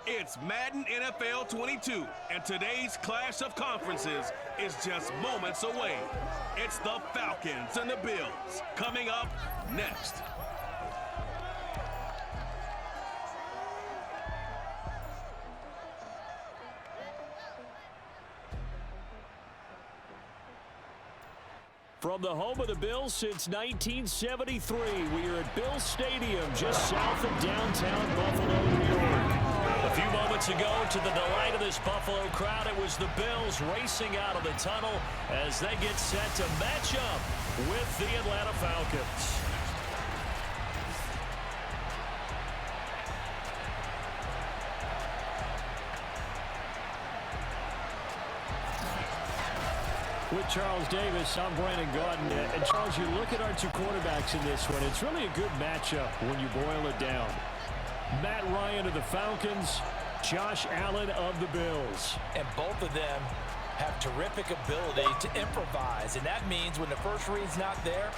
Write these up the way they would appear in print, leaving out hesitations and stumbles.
It's Madden NFL 22, and today's clash of conferences is just moments away. It's the Falcons and the Bills coming up next. From the home of the Bills since 1973, we are at Bills Stadium just south of downtown Buffalo, New York. A few moments ago, to the delight of this Buffalo crowd, it was the Bills racing out of the tunnel as they get set to match up with the Atlanta Falcons. With Charles Davis, I'm Brandon Gaudin. And Charles, you look at our two quarterbacks in this one, it's really a good matchup when you boil it down. Matt Ryan of the Falcons, Josh Allen of the Bills. And both of them have terrific ability to improvise. And that means when the first read's not there,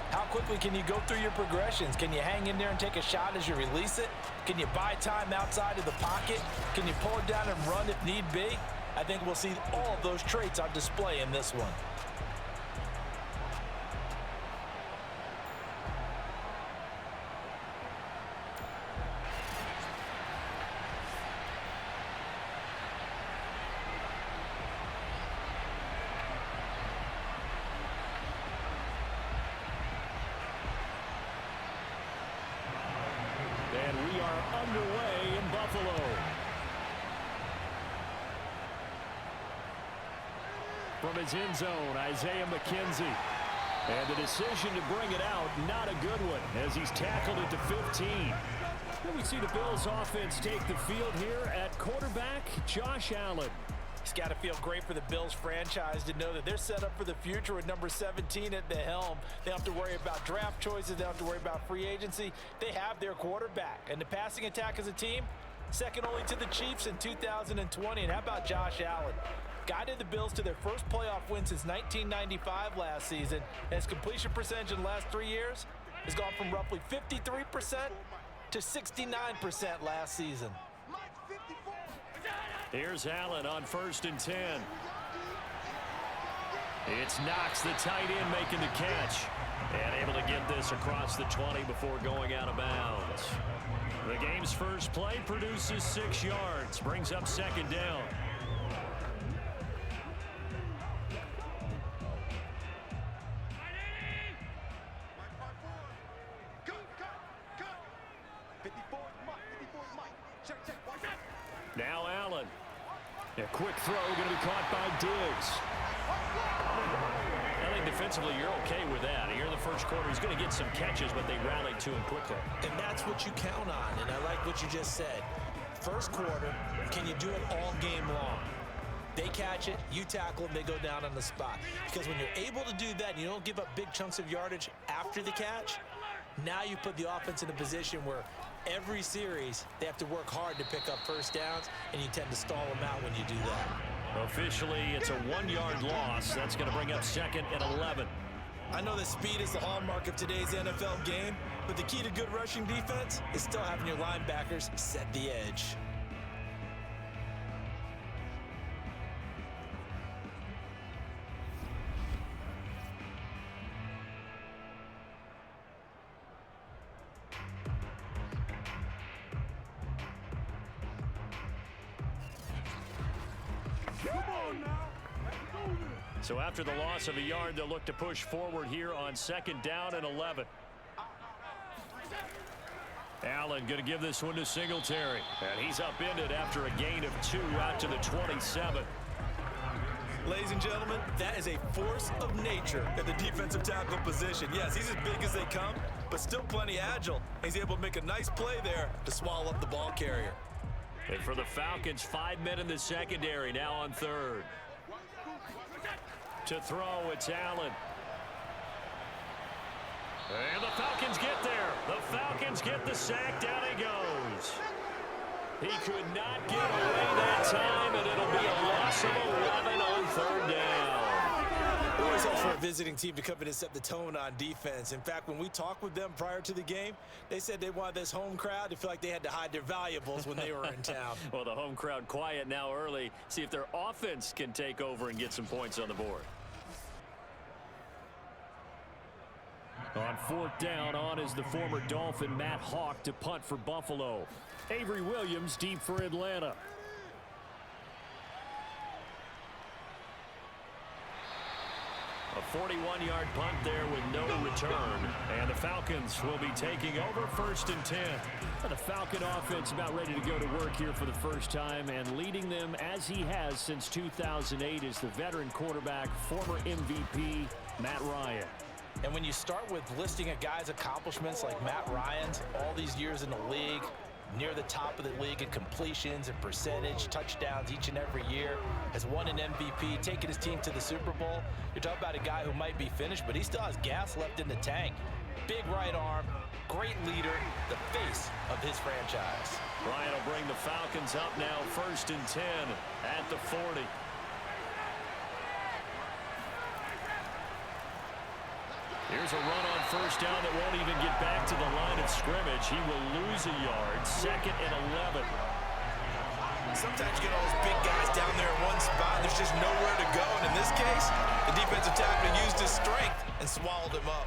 how quickly can you go through your progressions? Can you hang in there and take a shot as you release it? Can you buy time outside of the pocket? Can you pull it down and run if need be? I think we'll see all of those traits on display in this one. And we are underway in Buffalo. From his end zone, Isaiah McKenzie. And the decision to bring it out, not a good one, as he's tackled at the 15. Then we see the Bills offense take the field here at quarterback, Josh Allen. It's got to feel great for the Bills franchise to know that they're set up for the future with number 17 at the helm. They don't have to worry about draft choices. They don't have to worry about free agency. They have their quarterback. And the passing attack as a team, second only to the Chiefs in 2020. And how about Josh Allen? Guided the Bills to their first playoff win since 1995 last season. And his completion percentage in the last 3 years has gone from roughly 53% to 69% last season. Here's Allen on 1st and 10. It's Knox, the tight end, making the catch. And able to get this across the 20 before going out of bounds. The game's first play produces 6 yards. Brings up 2nd down. Now Allen. A quick throw going to be caught by Diggs. I think defensively you're okay with that. Here in the first quarter, he's going to get some catches, but they rallied to him quickly. And that's what you count on, and I like what you just said. First quarter, can you do it all game long? They catch it, you tackle them, they go down on the spot. Because when you're able to do that, and you don't give up big chunks of yardage after the catch, now you put the offense in a position where every series, they have to work hard to pick up first downs, and you tend to stall them out when you do that. Officially, it's a 1-yard loss. That's going to bring up 2nd and 11. I know that speed is the hallmark of today's NFL game, but the key to good rushing defense is still having your linebackers set the edge. So after the loss of a yard, they'll look to push forward here on 2nd down and 11. Allen going to give this one to Singletary. And he's upended after a gain of 2 out to the 27. Ladies and gentlemen, that is a force of nature at the defensive tackle position. Yes, he's as big as they come, but still plenty agile. He's able to make a nice play there to swallow up the ball carrier. And for the Falcons, 5 men in the secondary, now on 3rd. To throw, it's Allen. And the Falcons get there. The Falcons get the sack. Down he goes. He could not get away that time, and it'll be a loss of 11 on 3rd down. Boy, tough for a visiting team to come in and set the tone on defense. In fact, when we talked with them prior to the game, they said they wanted this home crowd to feel like they had to hide their valuables when they were in town. Well, the home crowd quiet now early. See if their offense can take over and get some points on the board. On fourth down, on is the former Dolphin Matt Hawk to punt for Buffalo. Avery Williams deep for Atlanta. A 41-yard punt there with no return. And the Falcons will be taking over 1st and 10. The Falcon offense about ready to go to work here for the first time, and leading them as he has since 2008 is the veteran quarterback, former MVP, Matt Ryan. And when you start with listing a guy's accomplishments like Matt Ryan's, all these years in the league, near the top of the league in completions and percentage, touchdowns each and every year, has won an MVP, taken his team to the Super Bowl. You're talking about a guy who might be finished, but he still has gas left in the tank. Big right arm, great leader, the face of his franchise. Ryan will bring the Falcons up now, 1st and 10 at the 40. Here's a run on 1st down that won't even get back to the line of scrimmage. He will lose a yard. 2nd and 11. Sometimes you get all those big guys down there in one spot, and there's just nowhere to go. And in this case, the defensive tackle used his strength and swallowed him up.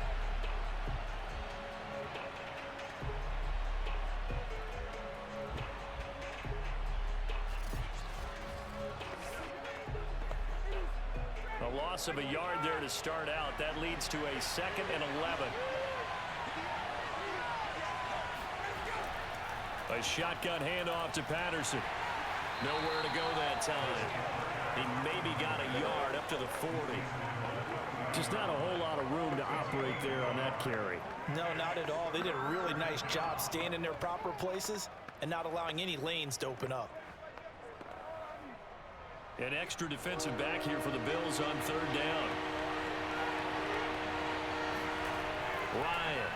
A loss of a yard there to start out. That leads to a 2nd and 11. A shotgun handoff to Patterson. Nowhere to go that time. He maybe got a yard up to the 40. Just not a whole lot of room to operate there on that carry. No, not at all. They did a really nice job staying in their proper places and not allowing any lanes to open up. An extra defensive back here for the Bills on 3rd down. Ryan.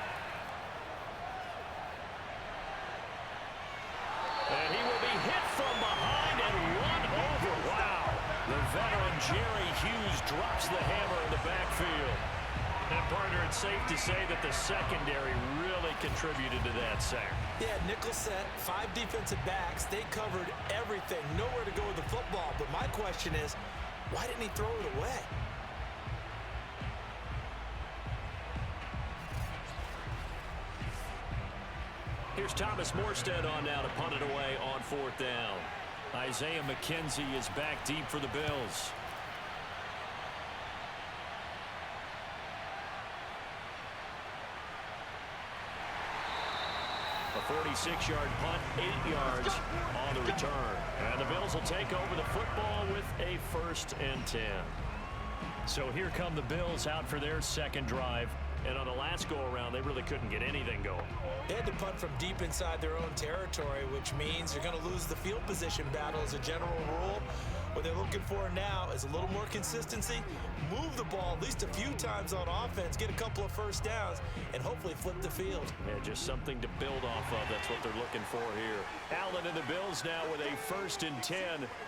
And he will be hit from behind and run over. Wow. The veteran Jerry Hughes drops the hammer in the backfield. And, partner, it's safe to say that the secondary really contributed to that sack. Yeah, nickel set, 5 defensive backs. They covered everything. Nowhere to go with the football. But my question is, why didn't he throw it away? Here's Thomas Morstead on now to punt it away on 4th down. Isaiah McKenzie is back deep for the Bills. A 46-yard punt, 8 yards on the return. And the Bills will take over the football with a 1st and 10. So here come the Bills out for their 2nd drive. And on the last go-around, they really couldn't get anything going. They had to punt from deep inside their own territory, which means you're going to lose the field position battle as a general rule. What they're looking for now is a little more consistency, move the ball at least a few times on offense, get a couple of 1st downs, and hopefully flip the field. Yeah, just something to build off of. That's what they're looking for here. Allen and the Bills now with a 1st and 10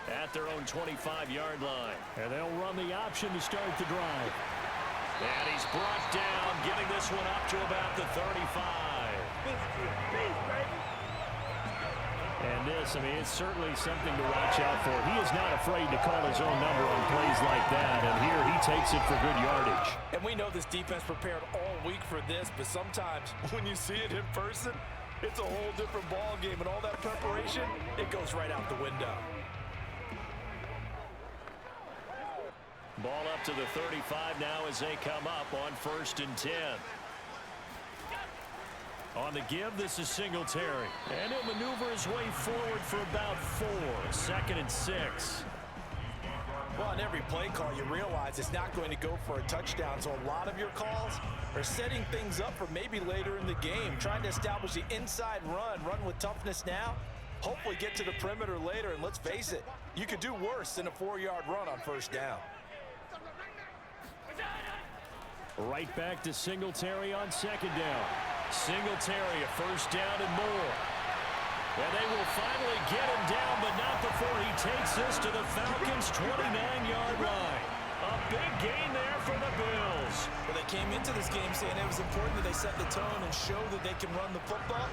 at their own 25-yard line. And they'll run the option to start the drive. And he's brought down, getting this one up to about the 35. And this, I mean, it's certainly something to watch out for. He is not afraid to call his own number on plays like that. And here he takes it for good yardage. And we know this defense prepared all week for this, but sometimes when you see it in person, it's a whole different ball game. And all that preparation, it goes right out the window. Ball up to the 35 now as they come up on 1st and 10. On the give, this is Singletary. And he'll maneuver his way forward for about 4. 2nd and 6. Well, on every play call, you realize it's not going to go for a touchdown. So a lot of your calls are setting things up for maybe later in the game, trying to establish the inside run with toughness now, hopefully get to the perimeter later. And let's face it, you could do worse than a 4-yard run on 1st down. Right back to Singletary on 2nd down. Singletary, a 1st down and more. And they will finally get him down, but not before he takes this to the Falcons' 29-yard line. A big gain there for the Bills. Well, they came into this game saying it was important that they set the tone and show that they can run the football.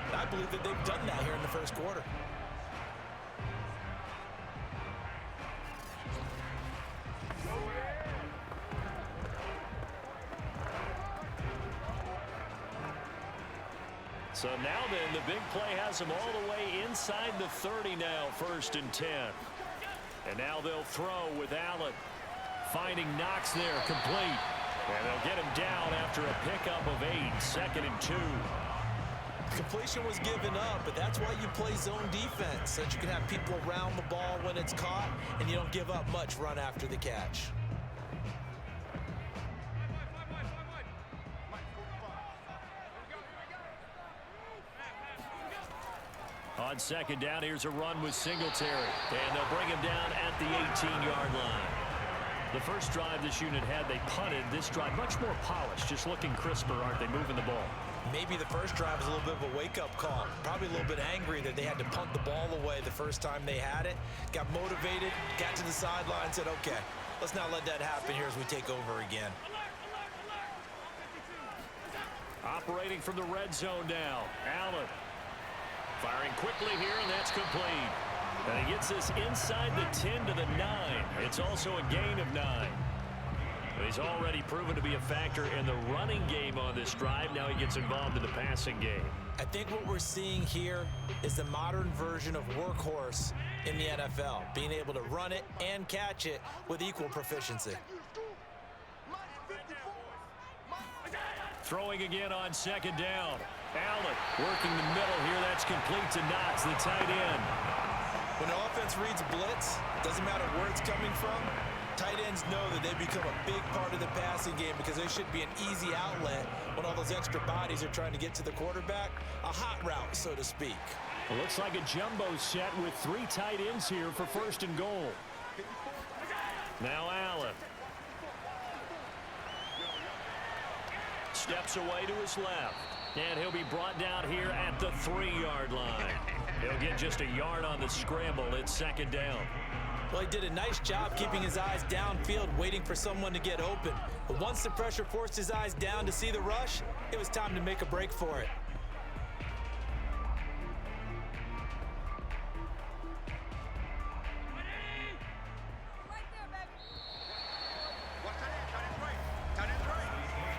And I believe that they've done that here in the first quarter. So now then, the big play has them all the way inside the 30 now, 1st and 10. And now they'll throw with Allen. Finding Knox there, complete. And they'll get him down after a pickup of 8, 2nd and 2. Completion was given up, but that's why you play zone defense, so that you can have people around the ball when it's caught, and you don't give up much run after the catch. On 2nd down, here's a run with Singletary. And they'll bring him down at the 18-yard line. The first drive this unit had, they punted. This drive, much more polished, just looking crisper, aren't they, moving the ball? Maybe the first drive was a little bit of a wake-up call. Probably a little bit angry that they had to punt the ball away the first time they had it. Got motivated, got to the sideline, said, okay, let's not let that happen here as we take over again. Operating from the red zone now. Allen firing quickly here, and that's complete. And he gets this inside the 10 to the 9. It's also a gain of 9. But he's already proven to be a factor in the running game on this drive. Now he gets involved in the passing game. I think what we're seeing here is the modern version of workhorse in the NFL, being able to run it and catch it with equal proficiency. Throwing again on 2nd down. Allen working the middle here. That's complete to Knox, the tight end. When the offense reads blitz, doesn't matter where it's coming from, tight ends know that they become a big part of the passing game because they should be an easy outlet when all those extra bodies are trying to get to the quarterback. A hot route, so to speak. It looks like a jumbo set with 3 tight ends here for 1st and goal. Now Allen. Steps away to his left. And he'll be brought down here at the 3-yard line. He'll get just a yard on the scramble. It's 2nd down. Well, he did a nice job keeping his eyes downfield, waiting for someone to get open. But once the pressure forced his eyes down to see the rush, it was time to make a break for it.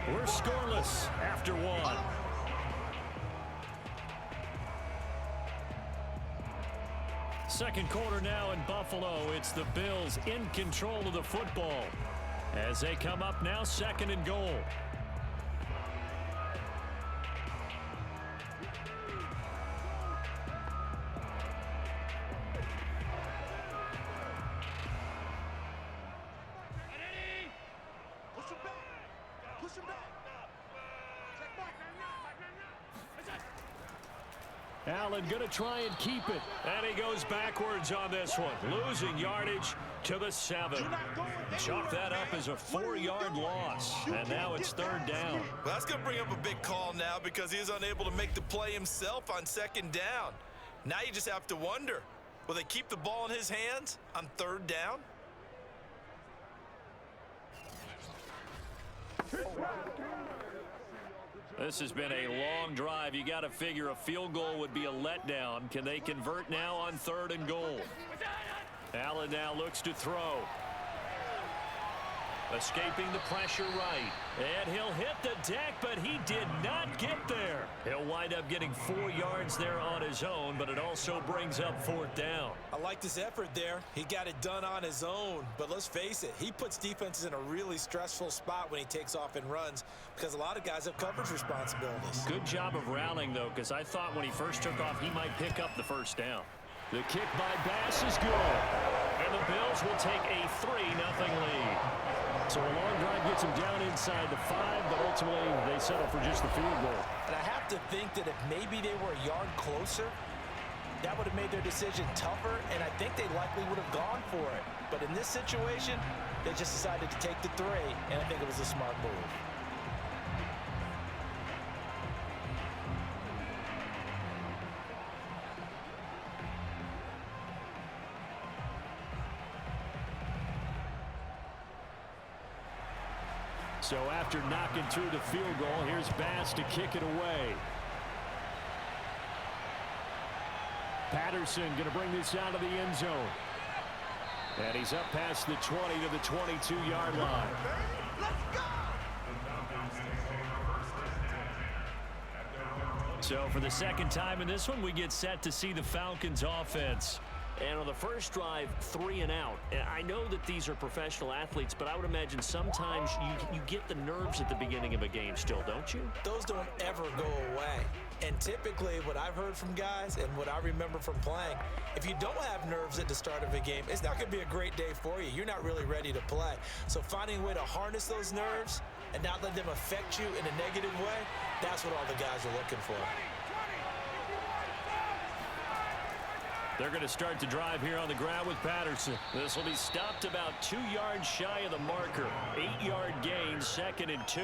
We're scoreless after 1. Second quarter now in Buffalo. It's the Bills in control of the football as they come up now 2nd and goal. Allen going to try and keep it. And he goes backwards on this one. Losing yardage to the 7. Chalk that up as a 4-yard loss. And now it's 3rd down. Well, that's going to bring up a big call now because he is unable to make the play himself on 2nd down. Now you just have to wonder, will they keep the ball in his hands on 3rd down? This has been a long drive. You got to figure a field goal would be a letdown. Can they convert now on 3rd and goal? Allen now looks to throw. Escaping the pressure right. And he'll hit the deck, but he did not get there. He'll wind up getting 4 yards there on his own, but it also brings up 4th down. I like his effort there. He got it done on his own. But let's face it, he puts defenses in a really stressful spot when he takes off and runs because a lot of guys have coverage responsibilities. Good job of rallying, though, because I thought when he first took off, he might pick up the 1st down. The kick by Bass is good. And the Bills will take a 3-0 lead. So a long drive gets them down inside the 5, but ultimately they settle for just the field goal. And I have to think that if maybe they were a yard closer, that would have made their decision tougher, and I think they likely would have gone for it. But in this situation, they just decided to take the 3, and I think it was a smart move. So after knocking through the field goal, here's Bass to kick it away. Patterson going to bring this out of the end zone. And he's up past the 20 to the 22-yard line. So for the second time in this one, we get set to see the Falcons offense. And on the first drive, 3 and out. I know that these are professional athletes, but I would imagine sometimes you get the nerves at the beginning of a game still, don't you? Those don't ever go away. And typically what I've heard from guys and what I remember from playing, if you don't have nerves at the start of a game, it's not going to be a great day for you. You're not really ready to play. So finding a way to harness those nerves and not let them affect you in a negative way, that's what all the guys are looking for. They're going to start the drive here on the ground with Patterson. This will be stopped about 2 yards shy of the marker. 8-yard gain, 2nd and 2.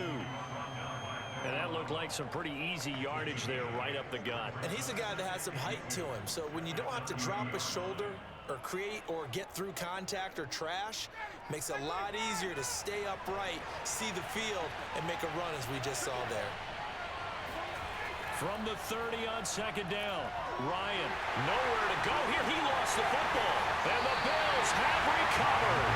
And that looked like some pretty easy yardage there right up the gut. And he's a guy that has some height to him. So when you don't have to drop a shoulder or create or get through contact or trash, makes it a lot easier to stay upright, see the field, and make a run as we just saw there. From the 30 on 2nd down, Ryan nowhere to go here. He lost the football, and the Bills have recovered.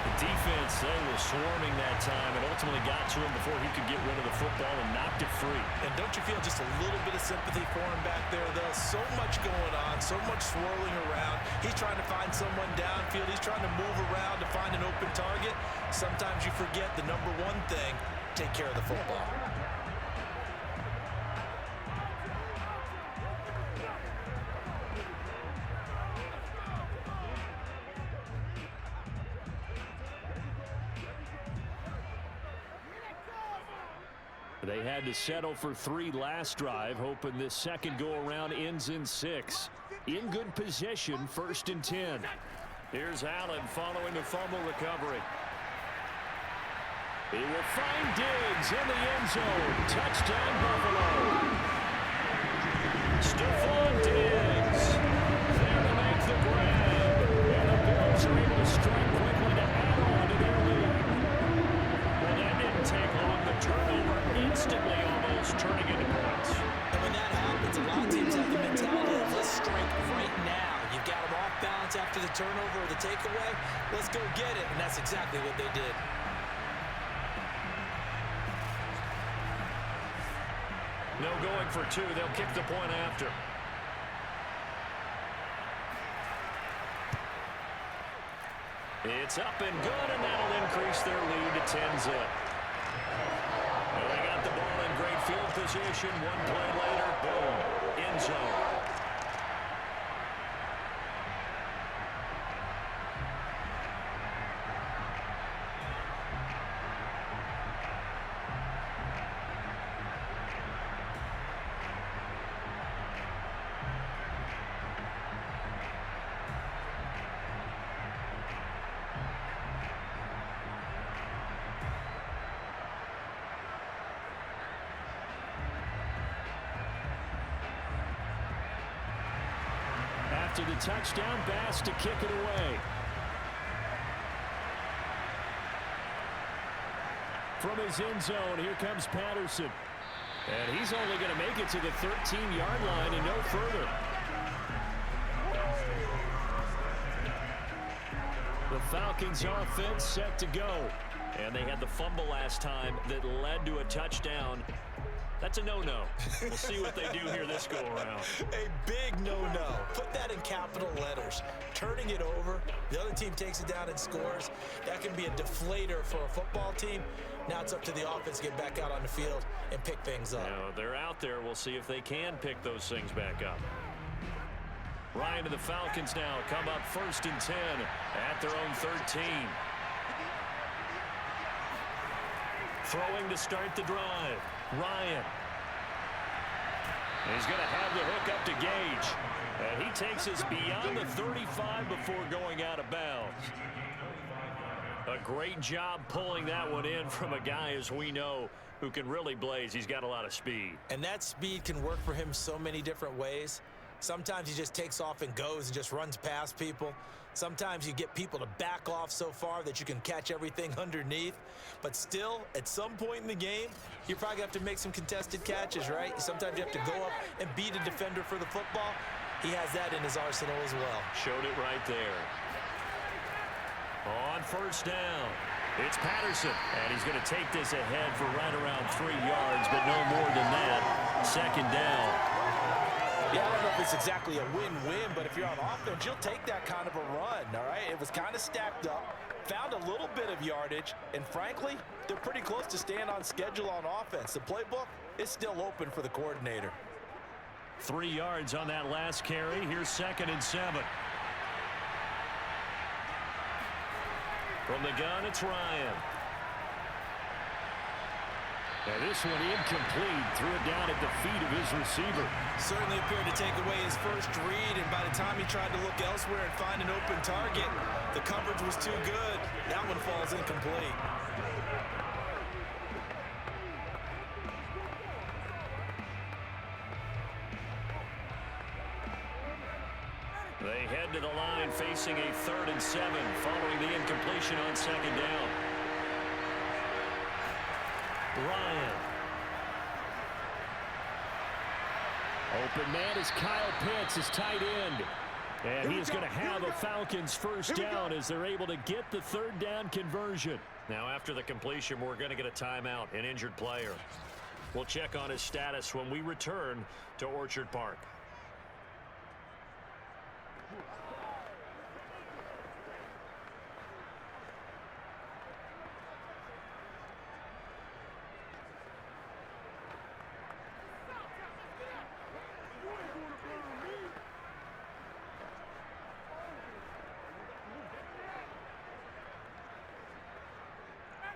The defense, they were swarming that time and ultimately got to him before he could get rid of the football and knocked it free. And don't you feel just a little bit of sympathy for him back there, though? So much going on, so much swirling around. He's trying to find someone downfield. He's trying to move around to find an open target. Sometimes you forget the number one thing, take care of the football. They had to settle for 3 last drive, hoping this second go-around ends in 6. In good position, 1st and 10. Here's Allen following the fumble recovery. He will find Diggs in the end zone. Touchdown, Buffalo. Stephon Diggs there to make the grab. And the Bills are able to strike quickly to add on to their lead. Well, that didn't take long. The turnover instantly almost turning into points. And when that happens, a lot of teams have the mentality of let's strike right now. You've got them off balance after the turnover or the takeaway. Let's go get it. And that's exactly what they did. No going for 2. They'll kick the point after. It's up and good, and that'll increase their lead to 10-zip. Well, they got the ball in great field position. One play later, boom, end zone. After the touchdown, Bass to kick it away. From his end zone, here comes Patterson. And he's only going to make it to the 13-yard line and no further. The Falcons offense set to go. And they had the fumble last time that led to a touchdown. That's a no-no. We'll see what they do here this go-around. A big no-no. Put that in capital letters. Turning it over, the other team takes it down and scores. That can be a deflator for a football team. Now it's up to the offense to get back out on the field and pick things up. Now, they're out there. We'll see if they can pick those things back up. Ryan to the Falcons now. Come up 1st and 10 at their own 13. Throwing to start the drive. Ryan. He's going to have the hook up to Gage. And he takes us beyond the 35 before going out of bounds. A great job pulling that one in from a guy, as we know, who can really blaze. He's got a lot of speed. And that speed can work for him so many different ways. Sometimes he just takes off and goes and just runs past people. Sometimes you get people to back off so far that you can catch everything underneath. But still, at some point in the game, you're probably going to have to make some contested catches, right? Sometimes you have to go up and beat a defender for the football. He has that in his arsenal as well. Showed it right there. On first down, it's Patterson. And he's going to take this ahead for right around 3 yards, but no more than that. Second down. Yeah, I don't know if it's exactly a win-win, but if you're on offense, you'll take that kind of a run, all right? It was kind of stacked up, found a little bit of yardage, and frankly, they're pretty close to staying on schedule on offense. The playbook is still open for the coordinator. 3 yards on that last carry. Here's 2nd and 7. From the gun, it's Ryan. And this one incomplete. Threw it down at the feet of his receiver. Certainly appeared to take away his first read, and by the time he tried to look elsewhere and find an open target, the coverage was too good. That one falls incomplete. They head to the line facing a 3rd and 7 following the incompletion on 2nd down. Ryan. Open man is Kyle Pitts, his tight end. And he is going to have a Falcons first down as they're able to get the 3rd down conversion. Now after the completion, we're going to get a timeout, an injured player. We'll check on his status when we return to Orchard Park.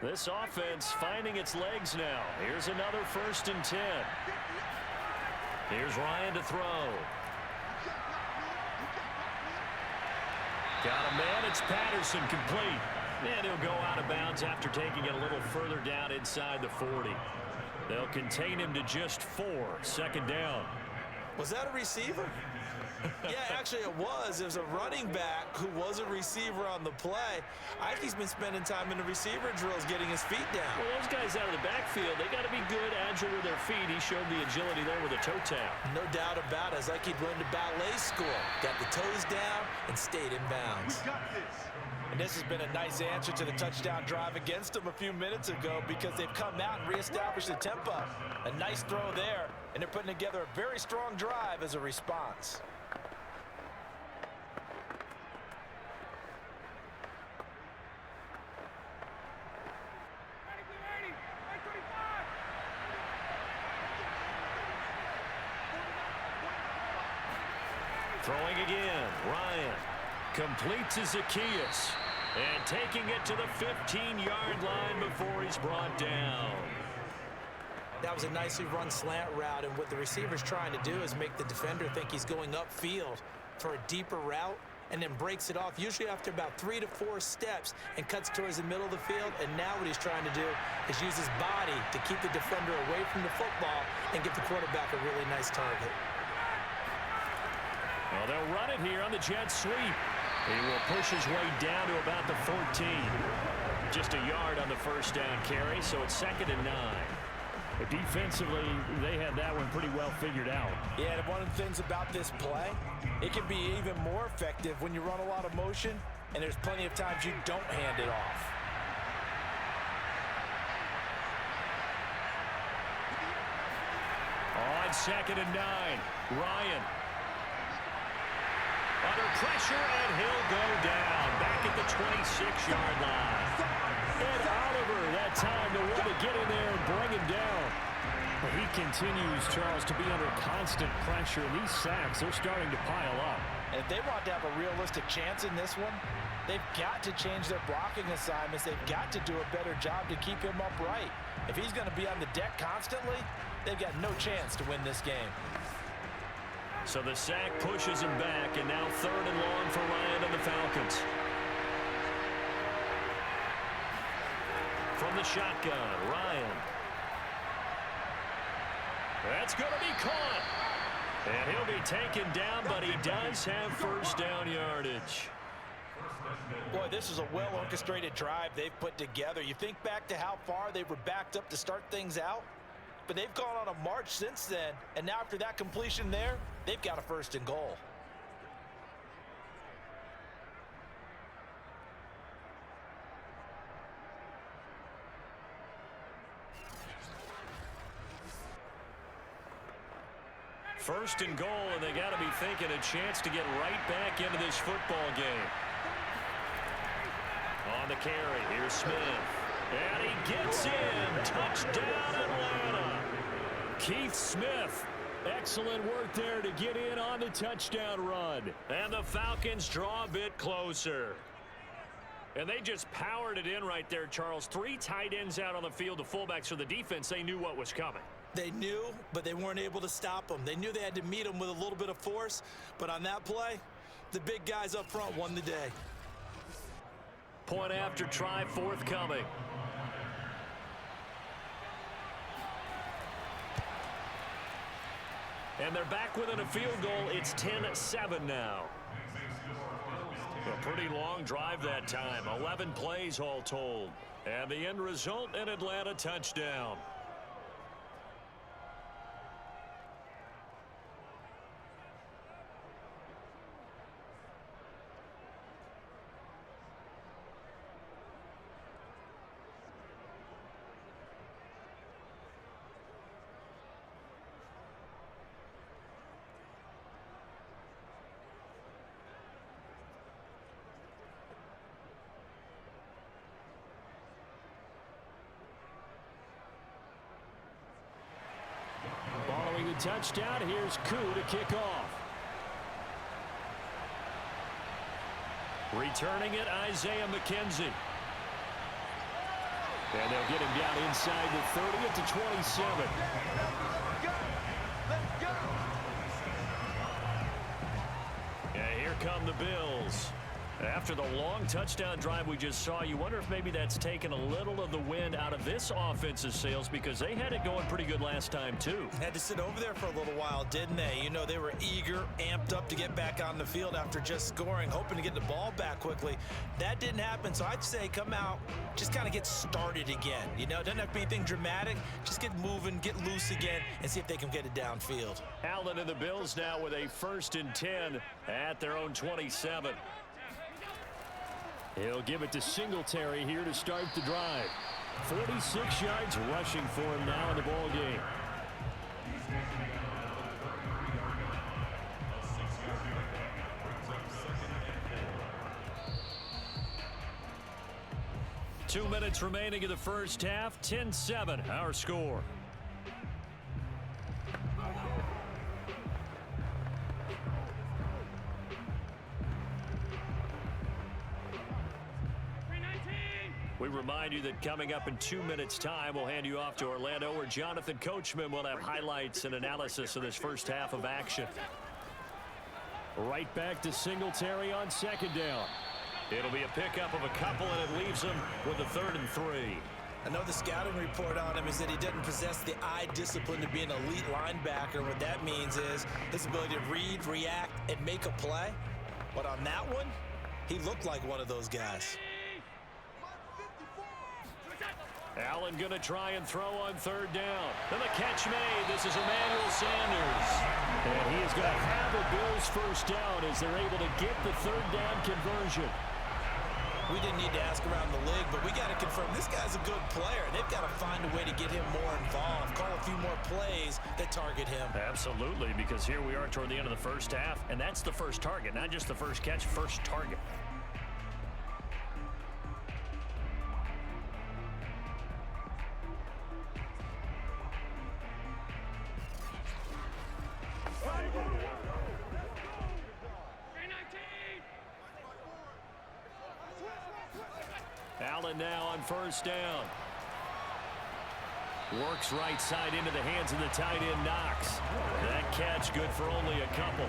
This offense finding its legs now. Here's another 1st and 10. Here's Ryan to throw. Got a man. It's Patterson, complete. And he'll go out of bounds after taking it a little further down inside the 40. They'll contain him to just 4. 2nd down. Was that a receiver? Yeah, actually it was. It was a running back who was a receiver on the play. I think he's been spending time in the receiver drills getting his feet down. Well, those guys out of the backfield, they got to be good, agile with their feet. He showed the agility there with a toe tap. No doubt about it. It's like he'd run to ballet school. Got the toes down and stayed in bounds. We got this. And this has been a nice answer to the touchdown drive against them a few minutes ago because they've come out and reestablished the tempo. A nice throw there, and they're putting together a very strong drive as a response. Throwing again, Ryan completes his Zacchaeus and taking it to the 15-yard line before he's brought down. That was a nicely run slant route, and what the receiver's trying to do is make the defender think he's going upfield for a deeper route and then breaks it off, usually after about 3 to 4 steps, and cuts towards the middle of the field. And now what he's trying to do is use his body to keep the defender away from the football and get the quarterback a really nice target. Well, they'll run it here on the jet sweep. He will push his way down to about the 14. Just a yard on the 1st down carry, so it's 2nd and 9. But defensively, they had that one pretty well figured out. Yeah, and one of the things about this play, it can be even more effective when you run a lot of motion, and there's plenty of times you don't hand it off. On 2nd and 9, Ryan. Under pressure, and he'll go down. Back at the 26-yard line. And Oliver, that time, the one to get in there and bring him down. But he continues, Charles, to be under constant pressure. And these sacks, they're starting to pile up. And if they want to have a realistic chance in this one, they've got to change their blocking assignments. They've got to do a better job to keep him upright. If he's going to be on the deck constantly, they've got no chance to win this game. So the sack pushes him back, and now 3rd and long for Ryan and the Falcons. From the shotgun, Ryan. That's going to be caught. And he'll be taken down, but he does have first down yardage. Boy, this is a well-orchestrated drive they've put together. You think back to how far they were backed up to start things out, but they've gone on a march since then, and now after that completion there, they've got a first and goal. First and goal, and they got to be thinking a chance to get right back into this football game. On the carry, here's Smith. And he gets in. Touchdown, Atlanta. Keith Smith. Excellent work there to get in on the touchdown run. And the Falcons draw a bit closer. And they just powered it in right there, Charles. 3 tight ends out on the field. The fullbacks for the defense, they knew what was coming. They knew, but they weren't able to stop them. They knew they had to meet them with a little bit of force, but on that play, the big guys up front won the day. Point after try forthcoming. And they're back within a field goal. It's 10-7 now. A pretty long drive that time. 11 plays all told. And the end result, an Atlanta touchdown. Following the touchdown, here's Koo to kick off. Returning it, Isaiah McKenzie. And they'll get him down inside the 30 at the 27. And here come the Bills. After the long touchdown drive we just saw, you wonder if maybe that's taken a little of the wind out of this offense's sails, because they had it going pretty good last time too. Had to sit over there for a little while, didn't they? You know, they were eager, amped up to get back on the field after just scoring, hoping to get the ball back quickly. That didn't happen, so I'd say come out, just kind of get started again. You know, it doesn't have to be anything dramatic. Just get moving, get loose again, and see if they can get it downfield. Allen and the Bills now with a 1st and 10 at their own 27. He'll give it to Singletary here to start the drive. 46 yards rushing for him now in the ball game. Two minutes remaining in the first half. 10-7 our score. We remind you that coming up in 2 minutes' time, we'll hand you off to Orlando, where Jonathan Coachman will have highlights and analysis of this first half of action. Right back to Singletary on 2nd down. It'll be a pickup of a couple, and it leaves him with a 3rd and 3. I know the scouting report on him is that he doesn't possess the eye discipline to be an elite linebacker. What that means is his ability to read, react, and make a play. But on that one, he looked like one of those guys. Allen going to try and throw on 3rd down. And the catch made. This is Emmanuel Sanders. And he is going to have a Bills first down as they're able to get the 3rd down conversion. We didn't need to ask around the league, but we got to confirm this guy's a good player. They've got to find a way to get him more involved, call a few more plays that target him. Absolutely, because here we are toward the end of the first half, and that's the first target, not just the first catch, first target. Allen now on 1st down. Works right side into the hands of the tight end, Knox. That catch good for only a couple.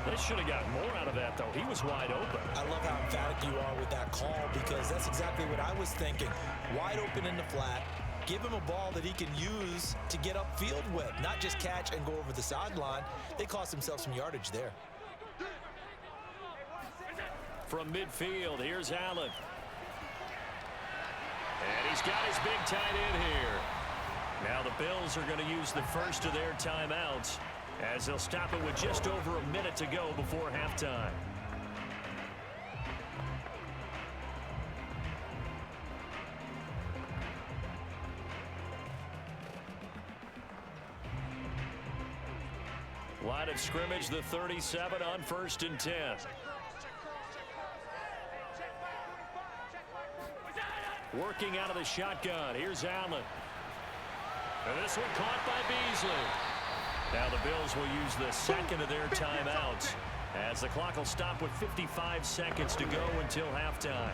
They should have gotten more out of that, though. He was wide open. I love how emphatic you are with that call, because that's exactly what I was thinking. Wide open in the flat. Give him a ball that he can use to get upfield with, not just catch and go over the sideline. They cost themselves some yardage there. From midfield, here's Allen. And he's got his big tight end here. Now the Bills are going to use the first of their timeouts as they'll stop it with just over a minute to go before halftime. Line of scrimmage, the 37 on 1st and 10. Working out of the shotgun. Here's Allen. And this one caught by Beasley. Now the Bills will use the second of their timeouts as the clock will stop with 55 seconds to go until halftime.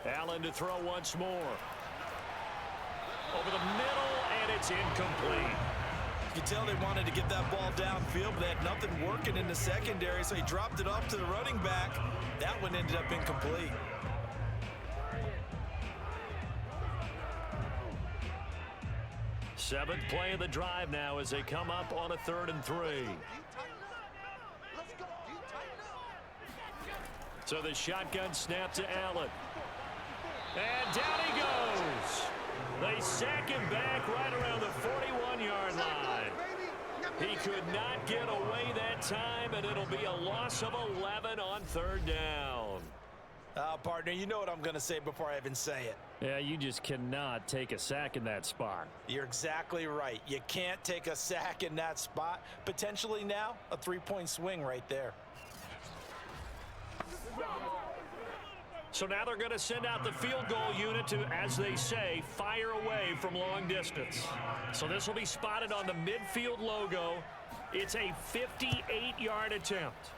Allen to throw once more. Over the middle, and it's incomplete. You can tell they wanted to get that ball downfield, but they had nothing working in the secondary, so he dropped it off to the running back. That one ended up incomplete. Seventh play of the drive now as they come up on a 3rd and 3. So the shotgun snap to Allen. And down he goes. They sack him back right around the 41-yard line. He could not get away that time, and it'll be a loss of 11 on 3rd down. Partner, you know what I'm going to say before I even say it. Yeah, you just cannot take a sack in that spot. You're exactly right. You can't take a sack in that spot. Potentially now, a 3-point swing right there. So now they're going to send out the field goal unit to, as they say, fire away from long distance. So this will be spotted on the midfield logo. It's a 58-yard attempt.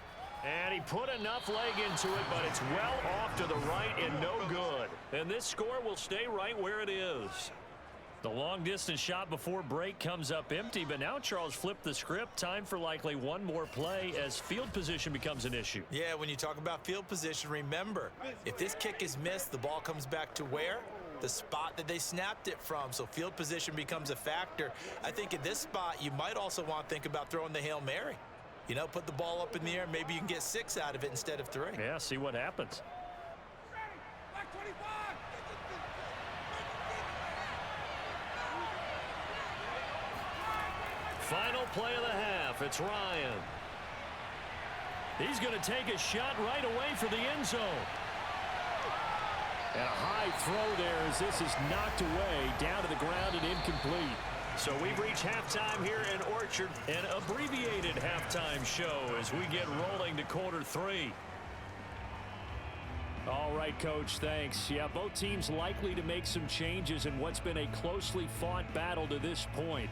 And he put enough leg into it, but it's well off to the right and no good. And this score will stay right where it is. The long-distance shot before break comes up empty, but now Charles flipped the script. Time for likely one more play as field position becomes an issue. Yeah, when you talk about field position, remember, if this kick is missed, the ball comes back to where? The spot that they snapped it from. So field position becomes a factor. I think in this spot, you might also want to think about throwing the Hail Mary. You know, put the ball up in the air. Maybe you can get 6 out of it instead of 3. Yeah, see what happens. Final play of the half. It's Ryan. He's going to take a shot right away for the end zone. And a high throw there as this is knocked away, down to the ground and incomplete. So we've reached halftime here in Orchard, an abbreviated halftime show as we get rolling to quarter 3. All right, Coach, thanks. Yeah, both teams likely to make some changes in what's been a closely fought battle to this point.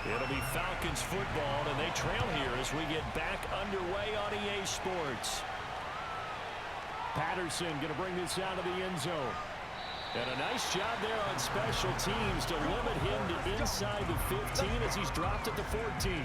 It'll be Falcons football, and they trail here as we get back underway on EA Sports. Patterson going to bring this out of the end zone. And a nice job there on special teams to limit him to inside the 15 as he's dropped at the 14.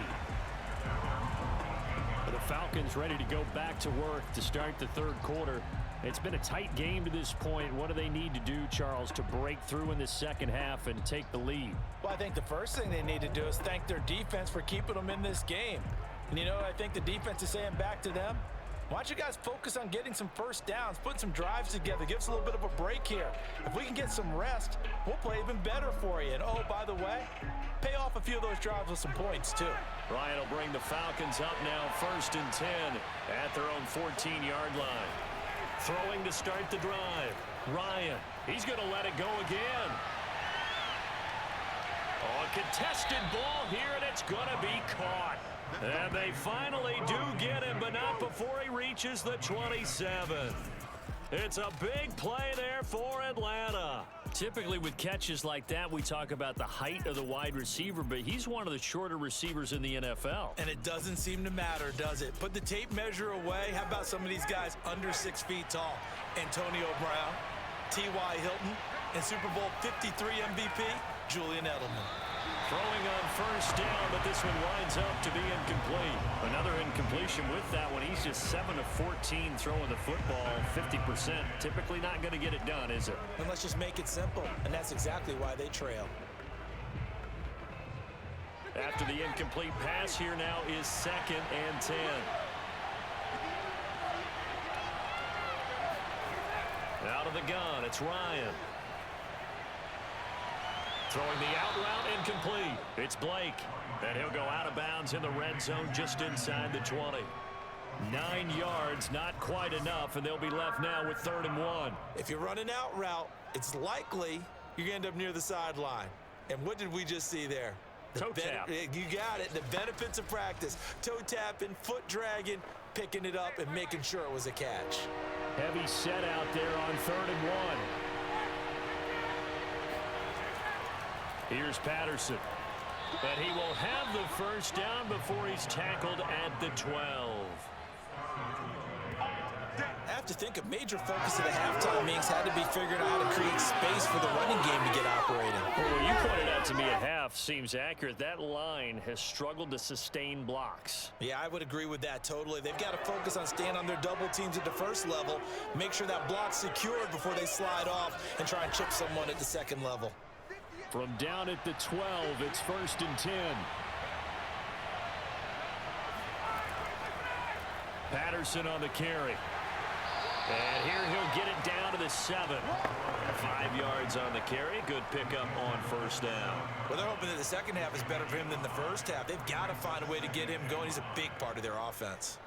But the Falcons ready to go back to work to start the 3rd quarter. It's been a tight game to this point. What do they need to do, Charles, to break through in the second half and take the lead? Well, I think the first thing they need to do is thank their defense for keeping them in this game. And, you know, I think the defense is saying back to them, Why don't you guys focus on getting some first downs, put some drives together, give us a little bit of a break here. If we can get some rest, we'll play even better for you. And, oh, by the way, pay off a few of those drives with some points, too. Ryan will bring the Falcons up now 1st and 10 at their own 14-yard line. Throwing to start the drive. Ryan, he's going to let it go again. Oh, a contested ball here, and it's going to be caught. And they finally do get him, but not before he reaches the 27. It's a big play there for Atlanta. Typically with catches like that, we talk about the height of the wide receiver, but he's one of the shorter receivers in the NFL. And it doesn't seem to matter, does it? Put the tape measure away. How about some of these guys under 6 feet tall? Antonio Brown, T.Y. Hilton, and Super Bowl 53 MVP, Julian Edelman. Throwing on 1st down, but this one winds up to be incomplete. Another incompletion with that one. He's just 7 of 14 throwing the football, 50%. Typically not going to get it done, is it? And let's just make it simple, and that's exactly why they trail. After the incomplete pass, here now is 2nd and 10. Out of the gun, it's Ryan. Throwing the out route, incomplete. It's Blake, and he'll go out of bounds in the red zone just inside the 20. 9 yards, not quite enough, and they'll be left now with 3rd and 1. If you run an out route, it's likely you're going to end up near the sideline. And what did we just see there? Toe tap. You got it. The benefits of practice. Toe tapping, foot dragging, picking it up, and making sure it was a catch. Heavy set out there on 3rd and 1. Here's Patterson. But he will have the 1st down before he's tackled at the 12. I have to think a major focus of the halftime meetings had to be figuring out how to create space for the running game to get operating. Well, what you pointed out to me at half seems accurate. That line has struggled to sustain blocks. Yeah, I would agree with that totally. They've got to focus on staying on their double teams at the 1st level, make sure that block's secured before they slide off and try and chip someone at the 2nd level. From down at the 12, it's 1st and 10. Patterson on the carry. And here he'll get it down to the 7. 5 yards on the carry. Good pickup on 1st down. Well, they're hoping that the 2nd half is better for him than the 1st half. They've got to find a way to get him going. He's a big part of their offense.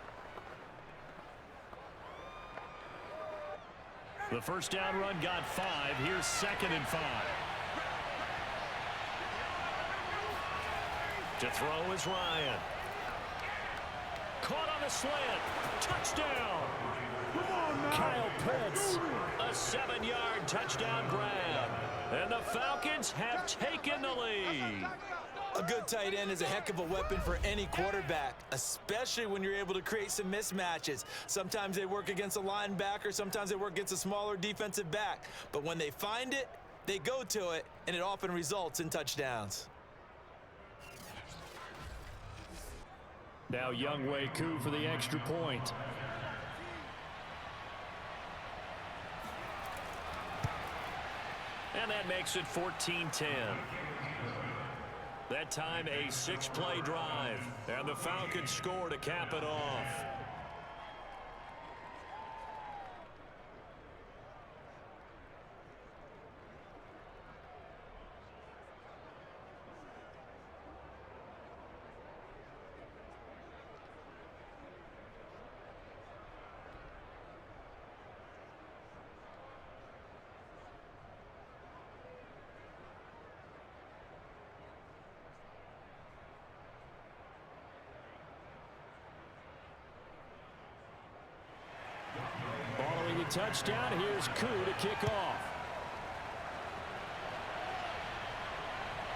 The 1st down run got 5. Here's 2nd and 5. To throw is Ryan. Caught on a slant. Touchdown. Kyle Pitts. A 7-yard touchdown grab. And the Falcons have taken the lead. A good tight end is a heck of a weapon for any quarterback, especially when you're able to create some mismatches. Sometimes they work against a linebacker. Sometimes they work against a smaller defensive back. But when they find it, they go to it, and it often results in touchdowns. Now Younghoe Koo for the extra point. And that makes it 14-10. That time a 6-play drive. And the Falcons score to cap it off. Following the touchdown, here's Koo to kick off.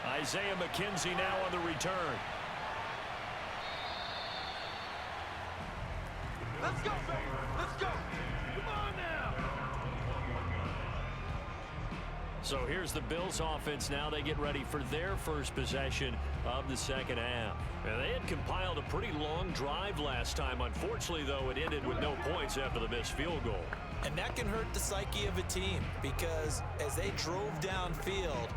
Isaiah McKenzie now on the return. Let's go, baby. Let's go. Come on now. So here's the Bills offense now. They get ready for their first possession of the 2nd half. And they had compiled a pretty long drive last time. Unfortunately, though, it ended with no points after the missed field goal. And that can hurt the psyche of a team because as they drove downfield,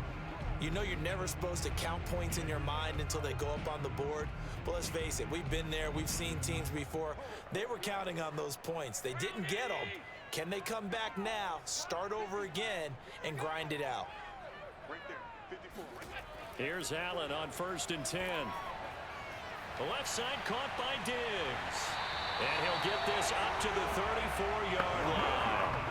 You know you're never supposed to count points in your mind until they go up on the board. But let's face it, we've been there. We've seen teams before. They were counting on those points. They didn't get them. Can they come back now, start over again, and grind it out? Here's Allen on 1st and 10. The left side caught by Diggs. And he'll get this up to the 34-yard line.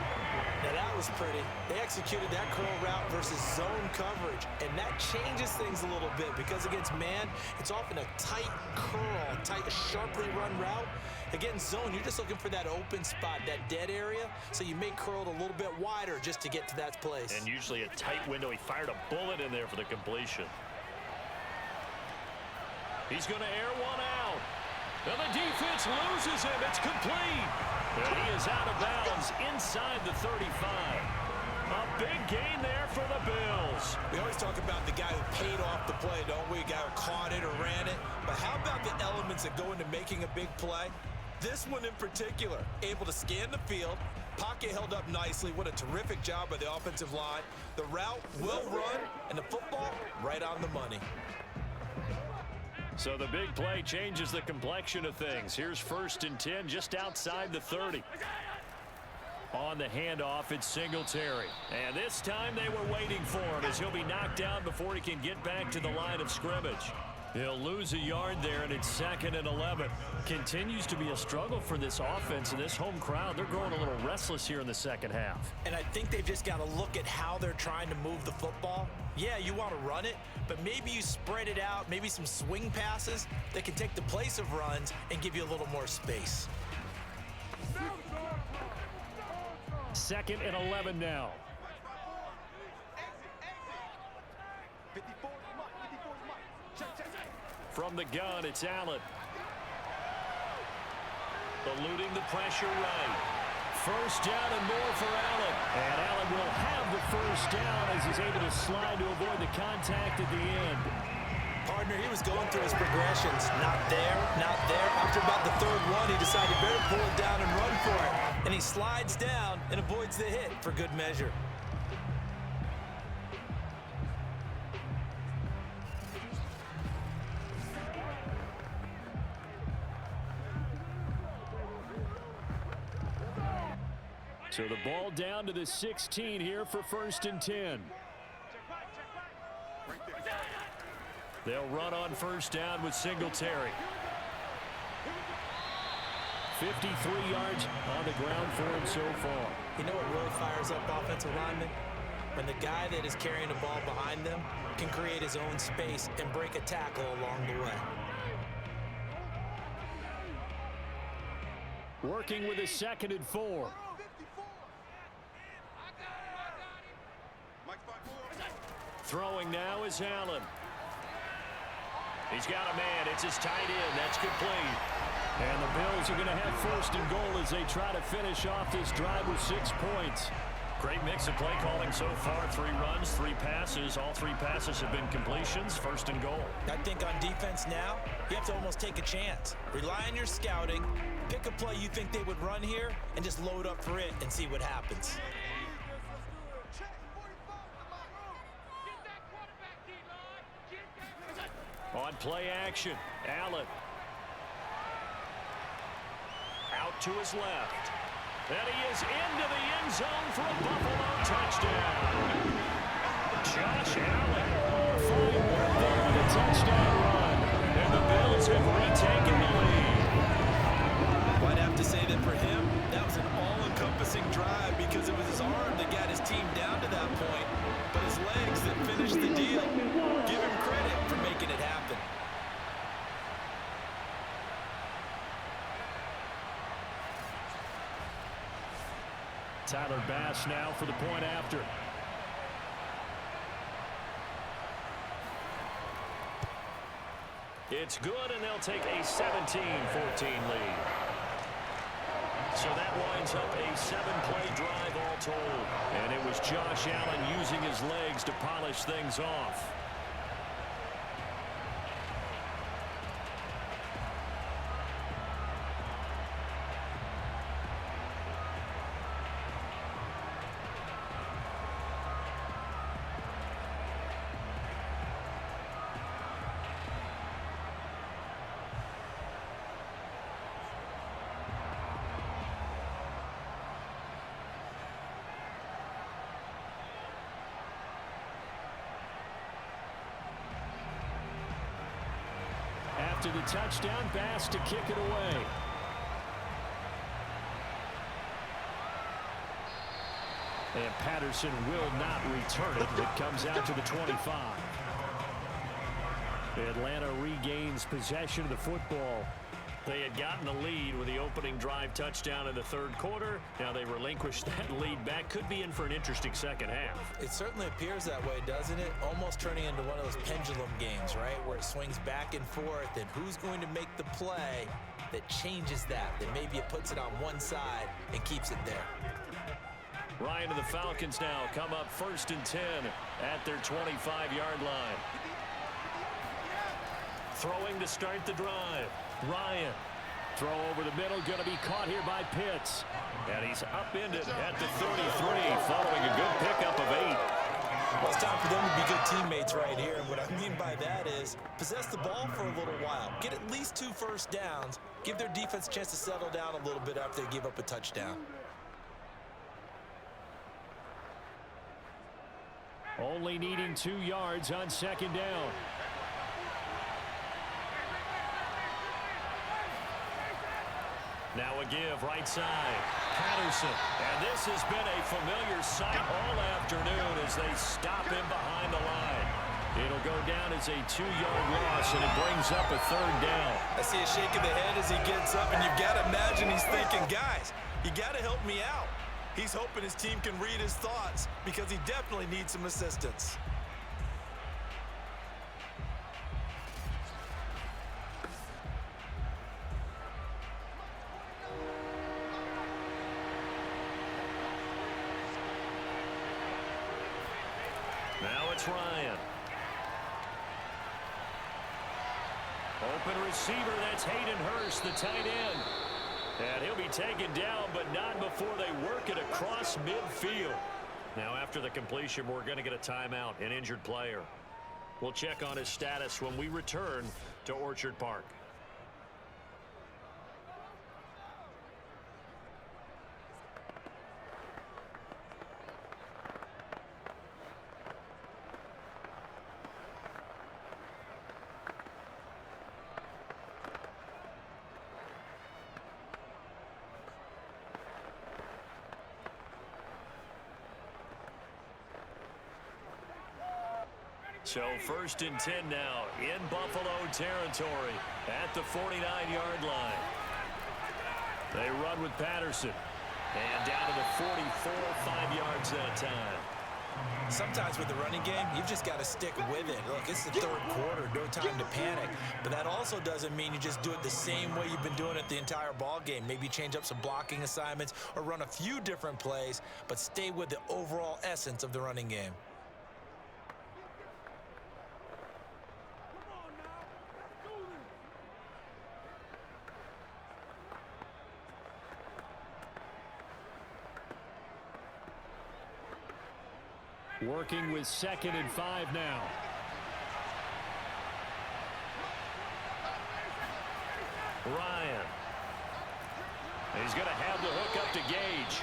Now that was pretty. They executed that curl route versus zone coverage, and that changes things a little bit because against man, it's often a tight curl, tight, sharply run route. Against zone, you're just looking for that open spot, that dead area, so you may curl it a little bit wider just to get to that place. And usually a tight window. He fired a bullet in there for the completion. He's going to air one out. And the defense loses him. It's complete. And he is out of bounds inside the 35. A big gain there for the Bills. We always talk about the guy who paid off the play, don't we? A guy who caught it or ran it. But how about the elements that go into making a big play? This one in particular, able to scan the field, pocket held up nicely. What a terrific job by the offensive line. The route well run, and the football right on the money. So the big play changes the complexion of things. Here's 1st and 10 just outside the 30. On the handoff, it's Singletary. And this time they were waiting for him as he'll be knocked down before he can get back to the line of scrimmage. He'll lose a yard there, and it's 2nd and 11. Continues to be a struggle for this offense and this home crowd. They're growing a little restless here in the second half. And I think they've just got to look at how they're trying to move the football. Yeah, you want to run it, but maybe you spread it out, maybe some swing passes that can take the place of runs and give you a little more space. 2nd and 11 now. From the gun, it's Allen. Eluding the pressure right. 1st down and more for Allen. And Allen will have the 1st down as he's able to slide to avoid the contact at the end. Partner, he was going through his progressions. Not there, not there. After about the 3rd one, he decided better pull it down and run for it. And he slides down and avoids the hit for good measure. So the ball down to the 16 here for 1st and 10. They'll run on 1st down with Singletary. 53 yards on the ground for him so far. You know what really fires up offensive linemen? When the guy that is carrying the ball behind them can create his own space and break a tackle along the way. Working with a 2nd and 4. Throwing now is Allen. He's got a man. It's his tight end. That's complete. And the Bills are going to have 1st and goal as they try to finish off this drive with 6 points. Great mix of play calling so far. 3 runs, 3 passes. All 3 passes have been completions. 1st and goal. I think on defense now, you have to almost take a chance. Rely on your scouting. Pick a play you think they would run here and just load up for it and see what happens. On play action, Allen. Out to his left. And he is into the end zone for a Buffalo touchdown. Josh Allen. Fine work there with a touchdown run. And the Bills have retaken the lead. I'd have to say that for him, that was an all-encompassing drive because it was his arm that got his team down to that point, but his legs that finished the deal. Give him credit for making it happen. Tyler Bass now for the point after. It's good, and they'll take a 17-14 lead. So that winds up a 7-play drive all told. And it was Josh Allen using his legs to polish things off. after the touchdown pass to kick it away. And Patterson will not return it. It comes out to the 25. Atlanta regains possession of the football. They had gotten the lead with the opening drive touchdown in the third quarter. Now they relinquished that lead back. Could be in for an interesting second half. It certainly appears that way, doesn't it? Almost turning into one of those pendulum games, right? Where it swings back and forth, and who's going to make the play that changes that maybe it puts it on one side and keeps it there. Ryan and the Falcons now come up 1st and 10 at their 25-yard line. Throwing to start the drive. Ryan. Throw over the middle, going to be caught here by Pitts. And he's upended at the 33, following a good pickup of 8. Well, it's time for them to be good teammates right here. And what I mean by that is possess the ball for a little while. Get at least 2 first downs. Give their defense a chance to settle down a little bit after they give up a touchdown. Only needing 2 yards on 2nd down. Now a give right side. Patterson. And this has been a familiar sight all afternoon as they stop him behind the line. It'll go down as a 2-yard loss, and it brings up a 3rd down. I see a shake of the head as he gets up, and you've got to imagine he's thinking, guys, you got to help me out. He's hoping his team can read his thoughts because he definitely needs some assistance. Now it's Ryan. Open receiver, that's Hayden Hurst, the tight end. And he'll be taken down, but not before they work it across midfield. Now, after the completion, we're going to get a timeout, an injured player. We'll check on his status when we return to Orchard Park. So 1st and 10 now in Buffalo territory at the 49-yard line. They run with Patterson. And down to the 44, 5 yards that time. Sometimes with the running game, you've just got to stick with it. Look, it's the 3rd quarter, no time to panic. But that also doesn't mean you just do it the same way you've been doing it the entire ball game. Maybe change up some blocking assignments or run a few different plays, but stay with the overall essence of the running game. Working with 2nd and 5 now. Ryan. He's going to have the hook up to Gage.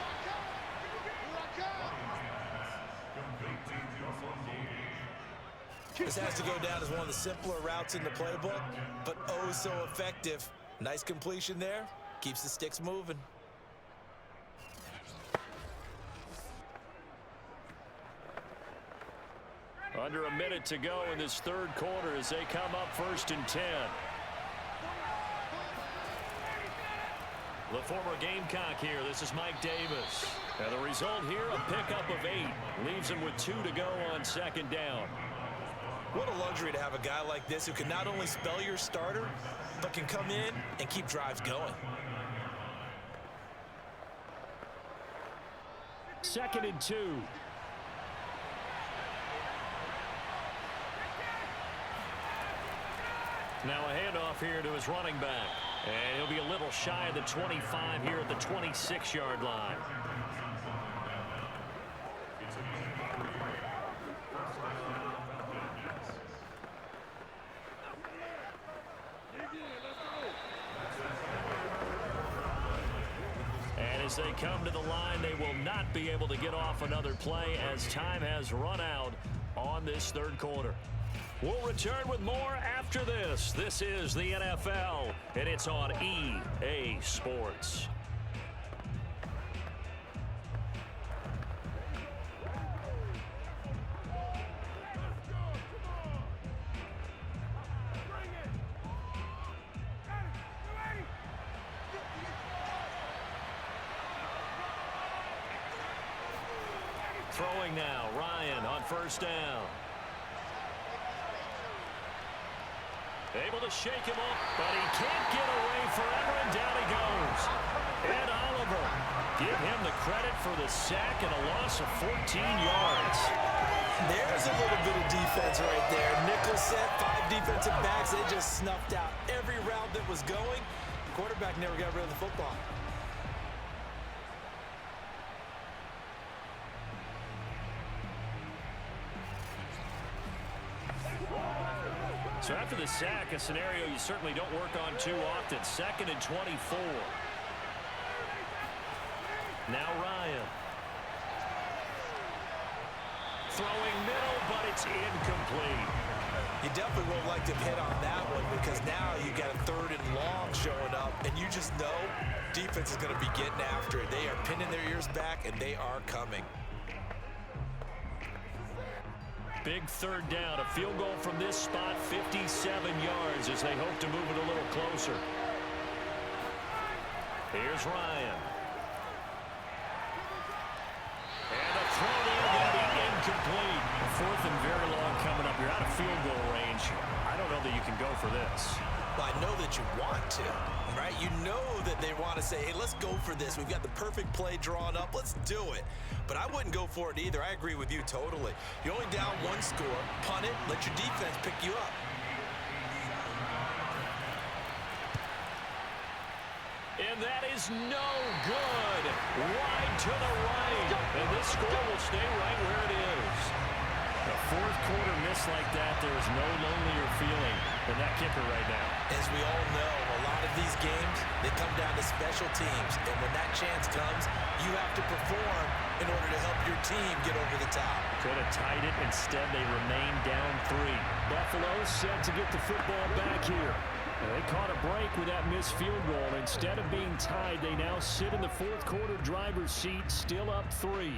This has to go down as one of the simpler routes in the playbook, but oh so effective. Nice completion there. Keeps the sticks moving. Under a minute to go in this 3rd quarter as they come up 1st and 10. The former Gamecock here. This is Mike Davis. And the result here, a pickup of 8. Leaves him with 2 to go on 2nd down. What a luxury to have a guy like this who can not only spell your starter, but can come in and keep drives going. 2nd and 2. Now a handoff here to his running back. And he'll be a little shy of the 25 here at the 26-yard line. And as they come to the line, they will not be able to get off another play as time has run out on this 3rd quarter. We'll return with more after this. This is the NFL, and it's on EA Sports. Throwing now, Ryan on first down. Able to shake him up, but he can't get away forever, and down he goes. Ed Oliver, give him the credit for the sack and a loss of 14 yards. There's a little bit of defense right there. Nickel set, 5 defensive backs. They just snuffed out every route that was going. Quarterback never got rid of the football. So after the sack, a scenario you certainly don't work on too often. 2nd and 24. Now Ryan. Throwing middle, but it's incomplete. You definitely won't like to hit on that one because now you got a 3rd and long showing up, and you just know defense is going to be getting after it. They are pinning their ears back, and they are coming. Big 3rd down, a field goal from this spot, 57 yards as they hope to move it a little closer. Here's Ryan. And the throw there going to be incomplete. 4th and very long coming up. You're out of field goal range. I don't know that you can go for this. Well, I know that you want to, right? You know that they want to say, hey, let's go for this. We've got the perfect play drawn up. Let's do it. But I wouldn't go for it either. I agree with you totally. You're only down 1 score. Punt it. Let your defense pick you up. And that is no good. Wide to the right. And this score will stay right where it is. A 4th quarter miss like that, there is no lonelier feeling than that kicker right now. As we all know, a lot of these games, they come down to special teams. And when that chance comes, you have to perform in order to help your team get over the top. Could have tied it. Instead, they remain down 3. Buffalo set to get the football back here. And they caught a break with that missed field goal. Instead of being tied, they now sit in the 4th quarter driver's seat, still up 3.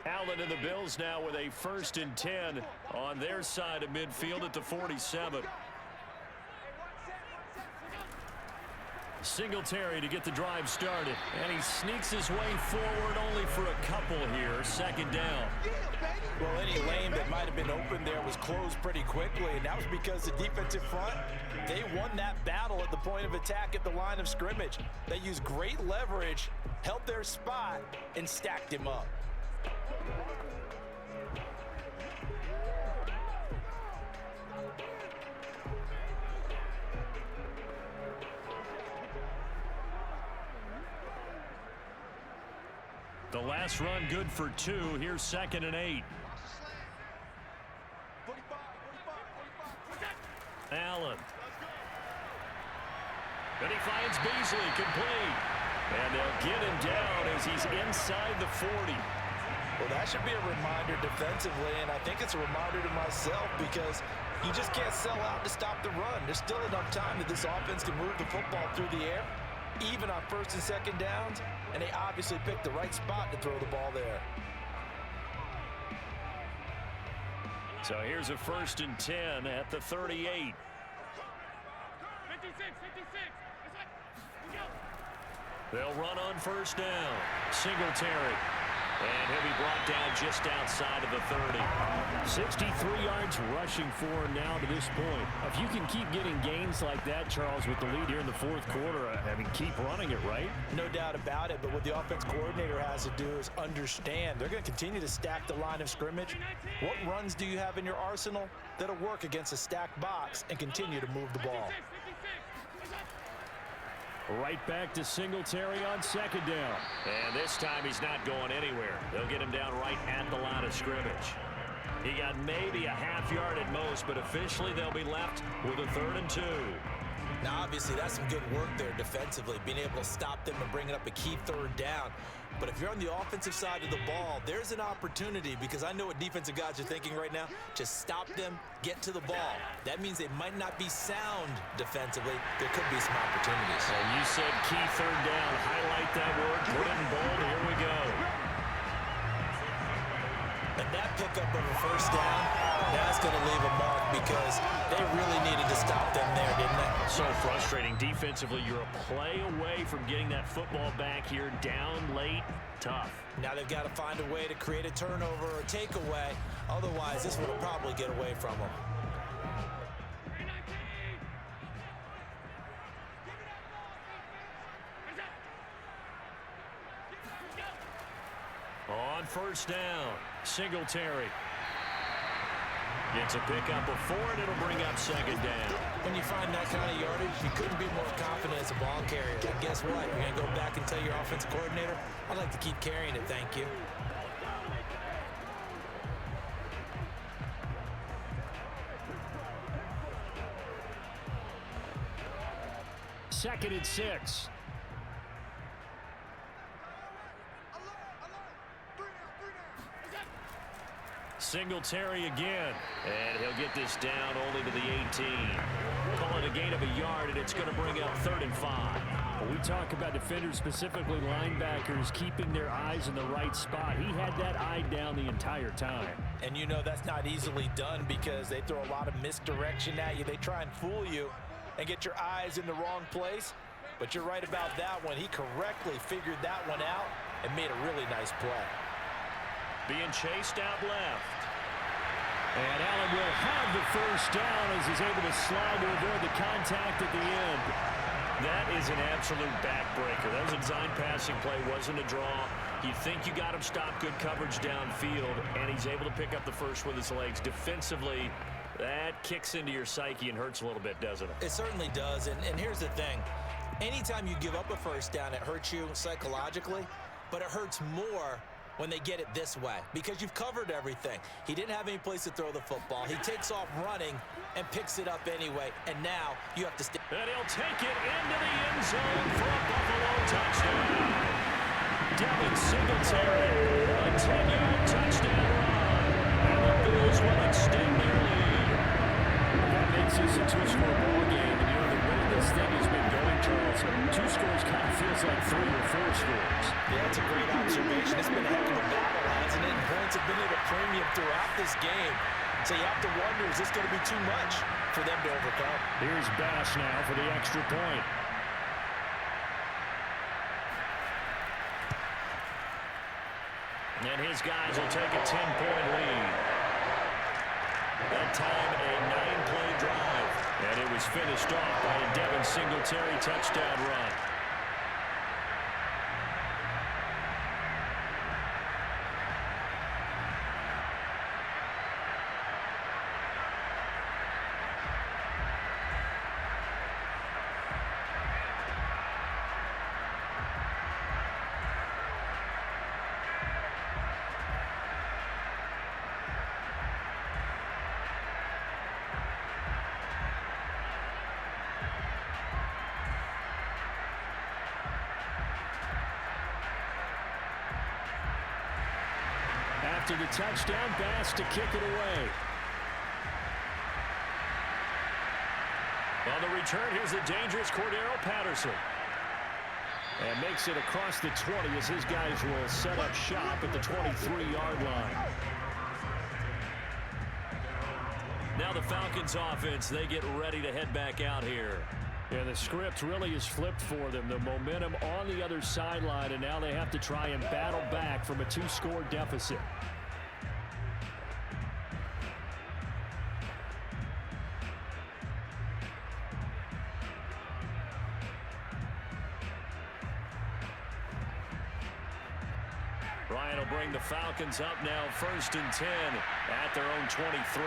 Allen and the Bills now with a 1st and 10 on their side of midfield at the 47. Singletary to get the drive started. And he sneaks his way forward only for a couple here. 2nd down. Well, any lane that might have been open there was closed pretty quickly, and that was because the defensive front, they won that battle at the point of attack at the line of scrimmage. They used great leverage, held their spot, and stacked him up. The last run good for 2. Here's 2nd and 8. Allen. And he finds Beasley complete. And they'll get him down as he's inside the 40. Well, that should be a reminder defensively, and I think it's a reminder to myself because you just can't sell out to stop the run. There's still enough time that this offense can move the football through the air, even on 1st and 2nd downs, and they obviously picked the right spot to throw the ball there. So here's a 1st and 10 at the 38. 56. They'll run on 1st down. Singletary. And he'll be brought down just outside of the 30. 63 yards rushing for him now to this point. If you can keep getting gains like that, Charles, with the lead here in the 4th quarter, I mean, keep running it, right? No doubt about it, but what the offense coordinator has to do is understand. They're going to continue to stack the line of scrimmage. What runs do you have in your arsenal that'll work against a stacked box and continue to move the ball? Right back to Singletary on 2nd down. And this time he's not going anywhere. They'll get him down right at the line of scrimmage. He got maybe a half yard at most, but officially they'll be left with a 3rd and 2. Now, obviously, that's some good work there defensively, being able to stop them and bringing up a key third down. But if you're on the offensive side of the ball, there's an opportunity, because I know what defensive guys are thinking right now. Just stop them, get to the ball. That means they might not be sound defensively. There could be some opportunities. And you said key third down. Highlight that word. Put it in bold. Here we go. And that pickup of a first down, that's going to leave a mark, because they really needed to stop them there, didn't they? So frustrating. Defensively, you're a play away from getting that football back here. Down late, tough. Now they've got to find a way to create a turnover or a takeaway. Otherwise, this will probably get away from them. On first down, Singletary. Gets a pickup of 4, and it'll bring up second down. When you find that kind of yardage, you couldn't be more confident as a ball carrier. And guess what? You're going to go back and tell your offensive coordinator, I'd like to keep carrying it, thank you. Second and 6. Singletary again, and he'll get this down only to the 18. Call it a gain of a yard, and it's going to bring up 3rd and 5. When we talk about defenders, specifically linebackers, keeping their eyes in the right spot, he had that eye down the entire time. And you know that's not easily done, because they throw a lot of misdirection at you. They try and fool you and get your eyes in the wrong place. But you're right about that one. He correctly figured that one out and made a really nice play. Being chased out left. And Allen will have the first down as he's able to slide to avoid the contact at the end. That is an absolute backbreaker. That was a design passing play, wasn't a draw. You think you got him stopped, good coverage downfield, and he's able to pick up the first with his legs. Defensively, that kicks into your psyche and hurts a little bit, doesn't it? It certainly does, and here's the thing. Anytime you give up a first down, it hurts you psychologically, but it hurts more when they get it this way, because you've covered everything. He didn't have any place to throw the football. He takes off running and picks it up anyway, and now you have to stay. And he'll take it into the end zone for a Buffalo touchdown. Devin Singletary, a 10-yard touchdown run, and the Bills will extend their lead. That makes this a 2-score ball game, and you know the way this thing has been going, Charles, 2 scores kind of feels like 3 or 4 scores. Yeah, that's a great observation. It's been a heck of a battle, hasn't it? And points have been at a premium throughout this game. So you have to wonder, is this going to be too much for them to overcome? Here's Bass now for the extra point. And his guys will take a 10-point lead. That time, a 9-play drive. And it was finished off by a Devin Singletary touchdown run. After the touchdown, Bass to kick it away. On the return, here's the dangerous Cordero Patterson. And makes it across the 20 as his guys will set up shop at the 23-yard line. Now the Falcons offense, they get ready to head back out here. Yeah, the script really is flipped for them. The momentum on the other sideline, and now they have to try and battle back from a 2-score deficit. Ryan will bring the Falcons up now, 1st and 10 at their own 23.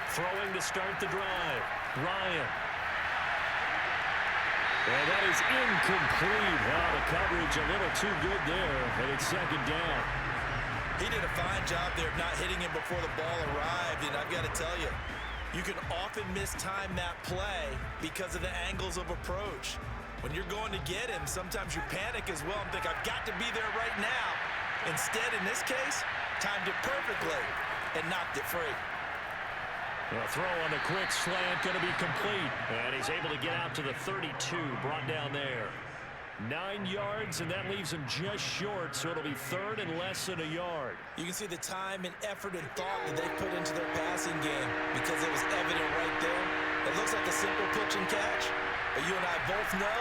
Throwing to start the drive. Ryan. And that is incomplete. Wow, the coverage a little too good there, and it's 2nd down. He did a fine job there of not hitting him before the ball arrived, and I've got to tell you, You can often mistime that play because of the angles of approach. When you're going to get him, sometimes you panic as well and think, I've got to be there right now. Instead, in this case, timed it perfectly and knocked it free. The throw on the quick slant going to be complete. And he's able to get out to the 32, brought down there. 9 yards, and that leaves him just short, so it'll be third and less than a yard. You can see the time and effort and thought that they put into their passing game because it was evident right there. It looks like a simple pitch and catch, but you and I both know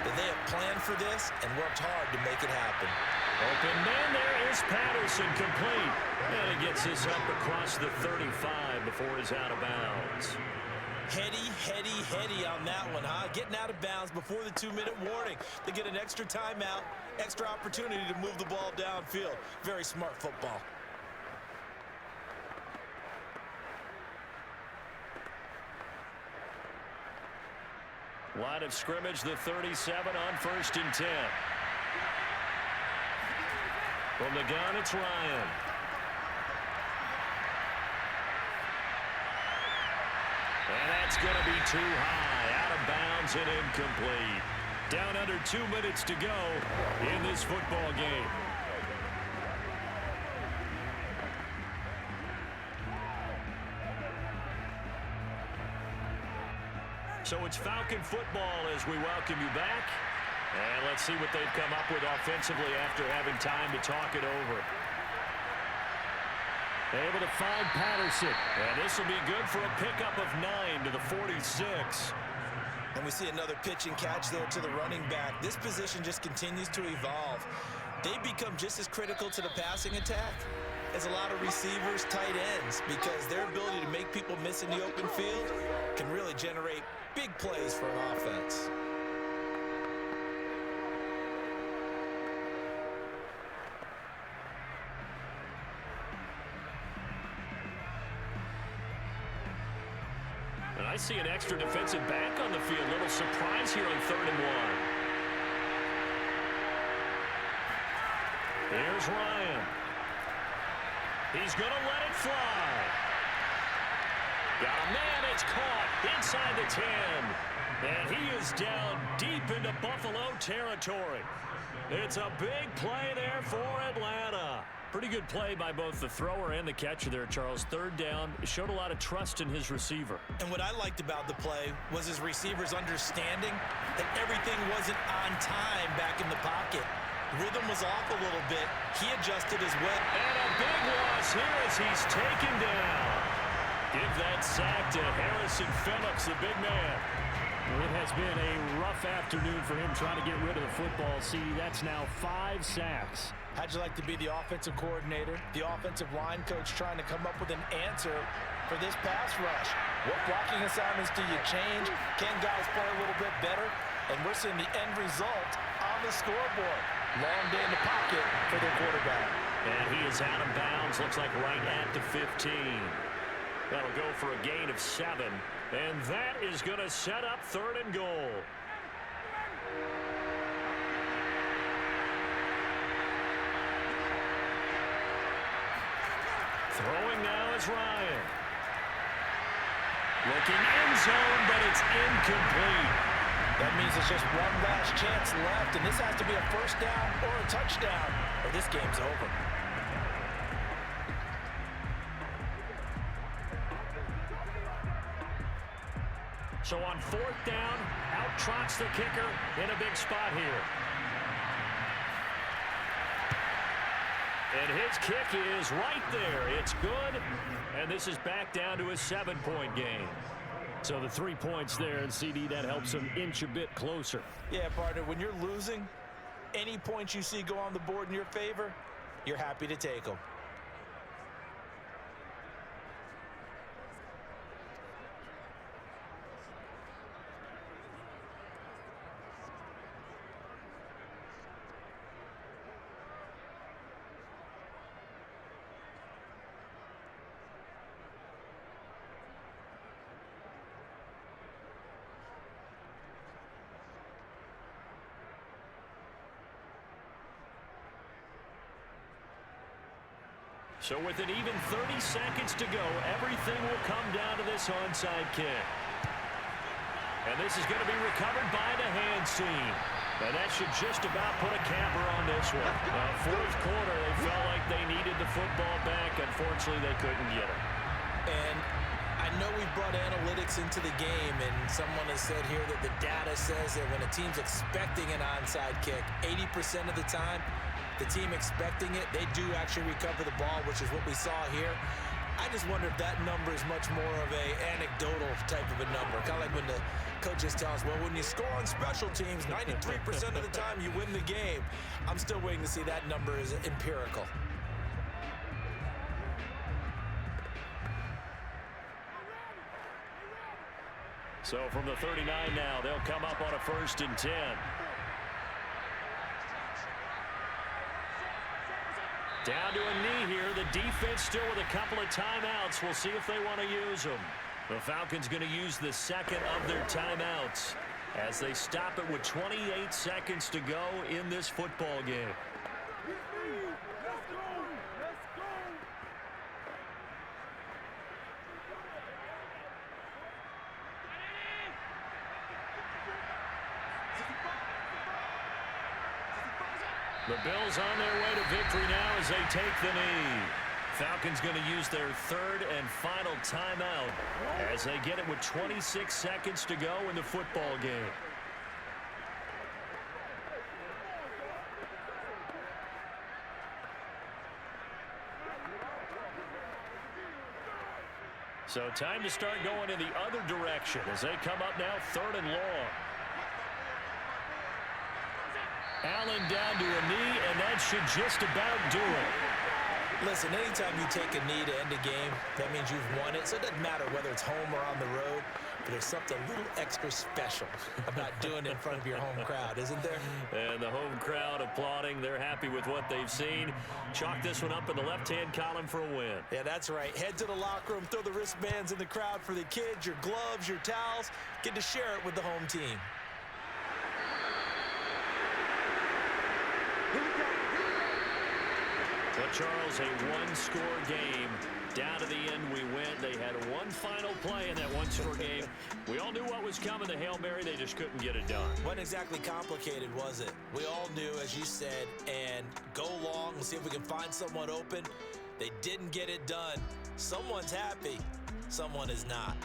that they have planned for this and worked hard to make it happen. Open man, there is Patterson, complete. And he gets this up across the 35 before he's out of bounds. Heady on that one, huh? Getting out of bounds before the 2-minute warning. They get an extra timeout, extra opportunity to move the ball downfield. Very smart football. Line of scrimmage, the 37 on 1st and 10. From the gun, it's Ryan. And that's going to be too high, out of bounds and incomplete. Down under 2 minutes to go in this football game. So it's Falcon football as we welcome you back. And let's see what they've come up with offensively after having time to talk it over. Able to find Patterson. And this will be good for a pickup of 9 to the 46. And we see another pitch and catch there to the running back. This position just continues to evolve. They become just as critical to the passing attack as a lot of receivers, tight ends, because their ability to make people miss in the open field can really generate big plays for an offense. And I see an extra defensive back on the field. Little surprise here on 3rd and 1. Here's Ryan. He's going to let it fly. Got a man, it's caught inside the 10. And he is down deep into Buffalo territory. It's a big play there for Atlanta. Pretty good play by both the thrower and the catcher there, Charles. 3rd down, showed a lot of trust in his receiver. And what I liked about the play was his receivers understanding that everything wasn't on time back in the pocket. Rhythm was off a little bit. He adjusted as well. And a big loss here as he's taken down. Give that sack to Harrison Phillips, the big man. Well, it has been a rough afternoon for him trying to get rid of the football. See, that's now 5 sacks. How'd you like to be the offensive coordinator, the offensive line coach trying to come up with an answer for this pass rush? What blocking assignments do you change? Can guys play a little bit better? And we're seeing the end result on the scoreboard. Long day in the pocket for their quarterback. And he is out of bounds, looks like right at the 15. That'll go for a gain of 7. And that is going to set up 3rd and goal. Throwing now is Ryan. Looking end zone, but it's incomplete. That means it's just one last chance left, and this has to be a 1st down or a touchdown, or this game's over. So on 4th down, out trots the kicker in a big spot here. And his kick is right there. It's good. And this is back down to a 7-point game. So the 3 points there, and CD, that helps them inch a bit closer. Yeah, partner, when you're losing, any points you see go on the board in your favor, you're happy to take them. So with an even 30 seconds to go, everything will come down to this onside kick. And this is going to be recovered by the hands team. And that should just about put a capper on this one. Fourth quarter, they felt like they needed the football back. Unfortunately, they couldn't get it. And I know we brought analytics into the game, and someone has said here that the data says that when a team's expecting an onside kick, 80% of the time, the team expecting it, they do actually recover the ball, which is what we saw here. I just wonder if that number is much more of a anecdotal type of a number. Kind of like when the coaches tell us, well, when you score on special teams, 93% of the time you win the game. I'm still waiting to see that number is empirical. So from the 39 now, they'll come up on a 1st and 10. Down to a knee here. The defense still with a couple of timeouts. We'll see if they want to use them. The Falcons going to use the second of their timeouts as they stop it with 28 seconds to go in this football game. The Bills on their way to victory now as they take the knee. Falcons going to use their third and final timeout as they get it with 26 seconds to go in the football game. So time to start going in the other direction as they come up now 3rd and long. Allen down to a knee, and that should just about do it. Listen, anytime you take a knee to end a game, that means you've won it. So it doesn't matter whether it's home or on the road, but there's something a little extra special about doing it in front of your home crowd, isn't there? And the home crowd applauding. They're happy with what they've seen. Chalk this one up in the left-hand column for a win. Yeah, that's right. Head to the locker room, throw the wristbands in the crowd for the kids, your gloves, your towels. Get to share it with the home team. But Charles, a one-score game. Down to the end we went. They had one final play in that one-score game. We all knew what was coming, the Hail Mary. They just couldn't get it done. Wasn't exactly complicated, was it? We all knew, as you said, and go long and see if we can find someone open. They didn't get it done. Someone's happy. Someone is not.